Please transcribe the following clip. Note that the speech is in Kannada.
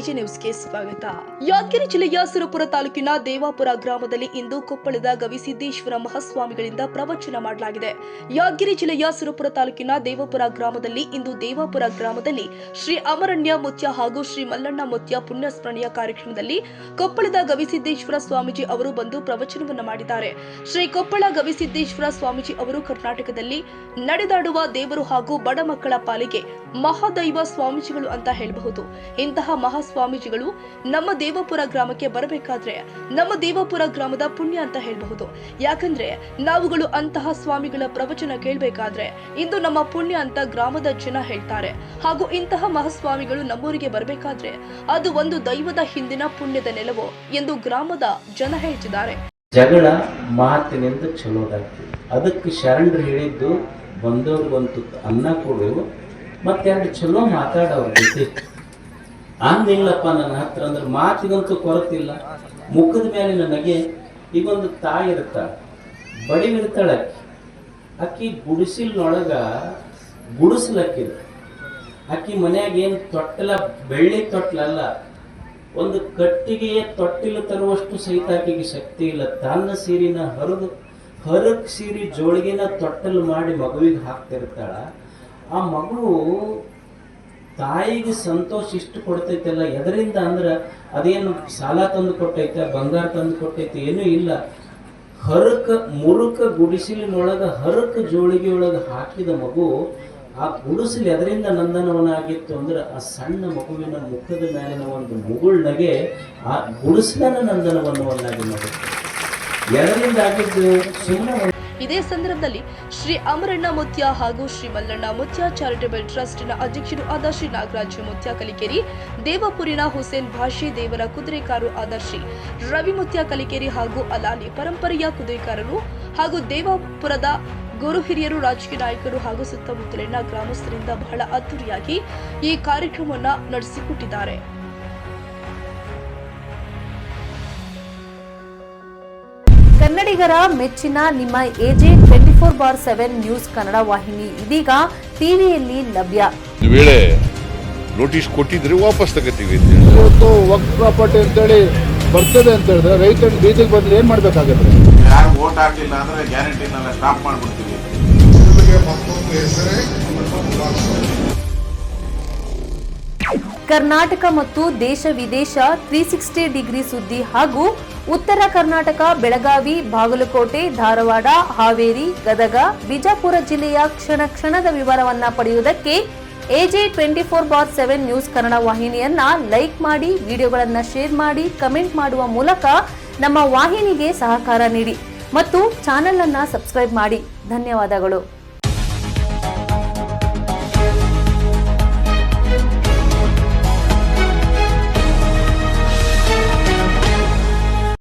ಎಜೆ ನ್ಯೂಸ್ಗೆ ಸ್ವಾಗತ. ಯಾದಗಿರಿ ಜಿಲ್ಲೆಯ ಸುರಪುರ ತಾಲೂಕಿನ ದೇವಾಪುರ ಗ್ರಾಮದಲ್ಲಿ ಇಂದು ಕೊಪ್ಪಳದ ಗವಿಸಿದ್ದೇಶ್ವರ ಮಹಾಸ್ವಾಮಿಗಳಿಂದ ಪ್ರವಚನ ಮಾಡಲಾಗಿದೆ. ಯಾದಗಿರಿ ಜಿಲ್ಲೆಯ ಸುರಪುರ ತಾಲೂಕಿನ ದೇವಾಪುರ ಗ್ರಾಮದಲ್ಲಿ ಇಂದು ದೇವಾಪುರ ಗ್ರಾಮದಲ್ಲಿ ಶ್ರೀ ಅಮರಣ್ಯ ಮುತ್ಯ ಹಾಗೂ ಶ್ರೀ ಮಲ್ಲಣ್ಣ ಮುತ್ಯ ಪುಣ್ಯಸ್ಮರಣೆಯ ಕಾರ್ಯಕ್ರಮದಲ್ಲಿ ಕೊಪ್ಪಳದ ಗವಿಸಿದ್ದೇಶ್ವರ ಸ್ವಾಮೀಜಿ ಅವರು ಬಂದು ಪ್ರವಚನವನ್ನು ಮಾಡಿದ್ದಾರೆ. ಶ್ರೀ ಕೊಪ್ಪಳ ಗವಿಸಿದ್ದೇಶ್ವರ ಸ್ವಾಮೀಜಿ ಅವರು ಕರ್ನಾಟಕದಲ್ಲಿ ನಡೆದಾಡುವ ದೇವರು ಹಾಗೂ ಬಡ ಮಕ್ಕಳ ಪಾಲಿಗೆ ಮಹಾದೈವ ಸ್ವಾಮೀಜಿಗಳು ಅಂತ ಹೇಳಬಹುದು. ಇಂತಹ ಮಹಾಸ್ವಾಮೀಜಿಗಳು ನಮ್ಮ ದೇವಾಪುರ ಗ್ರಾಮಕ್ಕೆ ಬರಬೇಕಾದ್ರೆ ನಮ್ಮ ದೇವಾಪುರ ಗ್ರಾಮದ ಪುಣ್ಯ ಅಂತ ಹೇಳಬಹುದು. ಯಾಕಂದ್ರೆ ನಾವುಗಳು ಅಂತಹ ಸ್ವಾಮಿಗಳ ಪ್ರವಚನ ಕೇಳಬೇಕಾದ್ರೆ ಇಂದು ನಮ್ಮ ಪುಣ್ಯ ಅಂತ ಗ್ರಾಮದ ಜನ ಹೇಳ್ತಾರೆ. ಹಾಗೂ ಇಂತಹ ಮಹಾಸ್ವಾಮಿಗಳು ನಮ್ಮೂರಿಗೆ ಬರಬೇಕಾದ್ರೆ ಅದು ಒಂದು ದೈವದ ಹಿಂದಿನ ಪುಣ್ಯದ ನೆಲವು ಎಂದು ಗ್ರಾಮದ ಜನ ಹೇಳ್ತಿದ್ದಾರೆ. ಜಗಳ ಮಾತಿನಿಂದ ಚಲೋದಾಗ್ತದೆ. ಅದಕ್ಕೆ ಶರಣರು ಹೇಳಿದ್ದು ಬಂದವ್ರಿಗಂತೂ ಅನ್ನ ಕೊಡು ಮತ್ತೆರಡು ಚಲೋ ಮಾತಾಡೋರ ಜೊತೆ ಅಂದಿಲ್ಲಪ್ಪ ನನ್ನ ಹತ್ರ ಅಂದ್ರೆ ಮಾತಿಗಂತೂ ಕೊರತಿಲ್ಲ. ಮುಖದ ಮೇಲಿನ ನಗೆ. ಈಗ ಒಂದು ತಾಯಿ ಇರ್ತಾಳ, ಬಡಿವಿರ್ತಾಳೆ, ಅಕ್ಕಿ ಗುಡಿಸಿಲ್ನೊಳಗ ಗುಡಿಸ್ಲಕ್ಕಿದ ಅಕ್ಕಿ ಮನ್ಯಾಗ ಏನು ತೊಟ್ಟಲ, ಬೆಳ್ಳಿ ತೊಟ್ಲಲ್ಲ, ಒಂದು ಕಟ್ಟಿಗೆಯ ತೊಟ್ಟಿಲು ತರುವಷ್ಟು ಸಹಿತ ಆಕೆಗೆ ಶಕ್ತಿ ಇಲ್ಲ. ತನ್ನ ಸೀರಿನ ಹರಕ್ ಸೀರಿ ಜೋಳಿಗೆನ ತೊಟ್ಟಲು ಮಾಡಿ ಮಗುವಿಗೆ ಹಾಕ್ತಿರ್ತಾಳ. ಆ ಮಗು ತಾಯಿಗೆ ಸಂತೋಷ ಇಷ್ಟು ಕೊಡ್ತೈತಲ್ಲ, ಎದರಿಂದ ಅಂದ್ರೆ ಅದೇನು ಸಾಲ ತಂದು ಕೊಟ್ಟೈತೆ, ಬಂಗಾರ ತಂದು ಕೊಟ್ಟೈತೆ, ಏನೂ ಇಲ್ಲ. ಮುರುಕ ಗುಡಿಸಿಲಿನೊಳಗ ಹರಕ ಜೋಳಿಗೆ ಒಳಗೆ ಹಾಕಿದ ಮಗು, ಆ ಗುಡಿಸಲು ಎದರಿಂದ ನಂದನವನ ಆಗಿತ್ತು ಅಂದ್ರೆ ಆ ಸಣ್ಣ ಮಗುವಿನ ಮುಖದ ಮೇಲಿನ ಒಂದು ಮುಗುಳ್ನಗೆ ಆ ಗುಡಿಸಲನ ನಂದನವನವನ್ನಾಗಿ ಮಾಡುತ್ತೆ. ಎದರಿಂದ ಆಗಿದ್ದು ಸುಮ್ಮನೆ. ಇದೇ ಸಂದರ್ಭದಲ್ಲಿ ಶ್ರೀ ಅಮರಣ್ಣ ಮುತ್ಯ ಹಾಗೂ ಶ್ರೀ ಮಲ್ಲಣ್ಣ ಮುತ್ಯ ಚಾರಿಟಬಲ್ ಟ್ರಸ್ಟ್ನ ಅಧ್ಯಕ್ಷರು ಆದ ಶ್ರೀ ನಾಗರಾಜ ಮುತ್ಯ ಕಲಿಕೇರಿ, ದೇವಪುರಿನ ಹುಸೇನ್ ಭಾಷೆ ದೇವರ ಕುದುರೆಕಾರು ಆದ ಶ್ರೀ ರವಿ ಮುತ್ಯ ಕಲಿಕೇರಿ ಹಾಗೂ ಅಲಾಲಿ ಪರಂಪರೆಯ ಕುದುರೆಕಾರರು ಹಾಗೂ ದೇವಪುರದ ಗುರು ಹಿರಿಯರು, ರಾಜಕೀಯ ನಾಯಕರು ಹಾಗೂ ಸುತ್ತಮುತ್ತಲಿನ ಗ್ರಾಮಸ್ಥರಿಂದ ಬಹಳ ಅದ್ದೂರಿಯಾಗಿ ಈ ಕಾರ್ಯಕ್ರಮವನ್ನು ನಡೆಸಿಕೊಟ್ಟಿದ್ದಾರೆ. ಕನ್ನಡಿಗರ ಮೆಚ್ಚಿನ ನಿಮ್ಮ ಎಜೆ 24/7 ನ್ಯೂಸ್ ಕನ್ನಡ ವಾಹಿನಿ ಇದೀಗ ಟಿವಿಯಲ್ಲಿ ಲಭ್ಯ. ವೇಳೆ ನೋಟಿಸ್ ಕೊಟ್ಟಿದ್ರೆ ವಾಪಸ್ ತಗೋತೀವಿ. ಇವತ್ತು ವಕ್ಫ್ ಪ್ರಾಪರ್ಟಿ ಅಂತೇಳಿ ಬರ್ತದೆ ಅಂತ ಹೇಳಿದ್ರೆ ರೈತರು ಬೀದಿಗೆ ಬಂದ್ರೆ ಏನ್ ಮಾಡ್ಬೇಕಾಗತ್ತೆ? ಯಾರು ವೋಟ್ ಹಾಕಿಲ್ಲ ಅಂದ್ರೆ ಗ್ಯಾರಂಟಿನೆಲ್ಲ ಸ್ಟಾಪ್ ಮಾಡ್ಬಿಡ್ತೀವಿ. ಕರ್ನಾಟಕ ಮತ್ತು ದೇಶ ವಿದೇಶ 360 ಡಿಗ್ರಿ ಸುದ್ದಿ ಹಾಗೂ ಉತ್ತರ ಕರ್ನಾಟಕ, ಬೆಳಗಾವಿ, ಬಾಗಲಕೋಟೆ, ಧಾರವಾಡ, ಹಾವೇರಿ, ಗದಗ, ಬಿಜಾಪುರ ಜಿಲ್ಲೆಯ ಕ್ಷಣ ಕ್ಷಣದ ವಿವರವನ್ನ ಪಡೆಯುವುದಕ್ಕೆ ಎಜೆ 24/7 ನ್ಯೂಸ್ ಕನ್ನಡ ವಾಹಿನಿಯನ್ನ ಲೈಕ್ ಮಾಡಿ, ವಿಡಿಯೋಗಳನ್ನ ಶೇರ್ ಮಾಡಿ, ಕಮೆಂಟ್ ಮಾಡುವ ಮೂಲಕ ನಮ್ಮ ವಾಹಿನಿಗೆ ಸಹಕಾರ ನೀಡಿ ಮತ್ತು ಚಾನೆಲ್ ಅನ್ನ ಸಬ್ಸ್ಕ್ರೈಬ್ ಮಾಡಿ. ಧನ್ಯವಾದಗಳು.